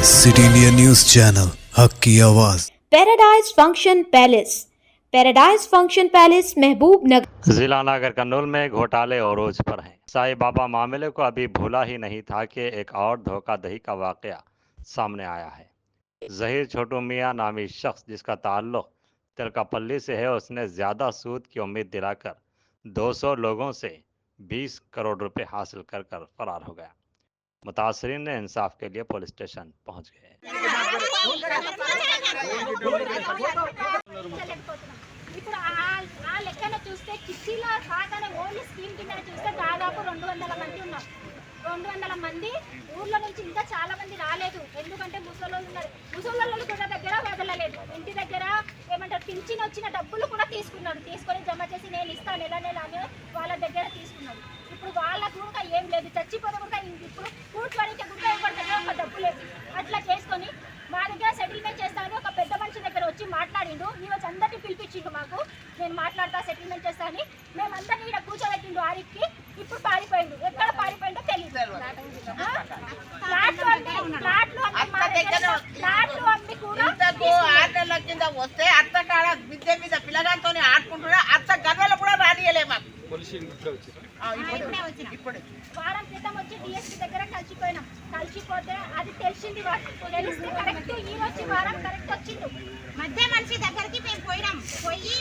City India news channel हक की आवाज़। पैराडाइज फंक्शन पैलेस महबूब नगर। जिला नागर कर्नूल में घोटाले और रोज पर हैं। साईं बाबा मामले को अभी भूला ही नहीं था कि एक और धोखाधड़ी का वाकया सामने आया है। जहीर छोटू मियां नामी शख्स जिसका ताल्लुक तिलकापल्ली से है, उसने ज्यादा सूद की उम्मीद दिलाकर 200 लोगों से 20 करोड़ रुपए हासिल कर फरार हो गया। मुतासरीन ने इंसाफ के लिए पुलिस स्टेशन पहुंच गए। ఇప్పుడు ఆ లెక్కన చూస్తే కిచ్చిలో కాగానే ఓన్లీ స్కీమ్ కింద చూస్తే దాదాపు 200 మంది ఉన్నారు. 200 మంది ఊర్లో నుంచి ఇంకా చాలా మంది రాలేదు. ఎందుకంటే ముసలోళ్ళు ఉన్నారు. ముసలోళ్ళు కూడా దగ్గర వదలలేదు. ఇంటి దగ్గర ఏమంటారు పింఛన్ వచ్చిన డబ్బులు కూడా తీసుకున్నారు. తీసుకొని జమ చేసి నేను ఇస్తాను నెల నెల అని వాళ్ళ దగ్గర తీసుకున్నారు. ఇప్పుడు వాళ్ళకు కూడా ఏం లేదు. చచ్చిపోతే కూడా ఇప్పుడు కూర్చోడానికి కూడా ఒక డబ్బు లేదు. అట్లా చేసుకొని మా దగ్గర సెటిల్మెంట్ చేస్తాను ఒక పెద్ద మనిషి దగ్గర వచ్చి మాట్లాడిండు. ఈరోజు అందరినీ పిలిపించిండు. మాకు నేను మాట్లాడతా సెటిల్మెంట్ చేస్తాను మేమందరినీ ఇక్కడ కూర్చోబెట్టిండు. ఆరికి ఇప్పుడు పారిపోయిండు. ఎక్కడ పారిపోయిండో తెలియదు. కింద వస్తే అత్త కాడ విద్య మీద పిల్లగాంతో ఆడుకుంటున్నా. అత్త గర్వలో కూడా రానియలే మాకు. ఇప్పుడు వారం క్రితం వచ్చి డిఎస్పీ దగ్గర కలిసిపోయినాం. కలిసిపోతే అది తెలిసింది. తెలిస్తే కరెక్ట్ ఈ రోజు వారం కరెక్ట్ వచ్చిండు. మధ్య మనిషి దగ్గరికి మేము పోయినాం. పోయి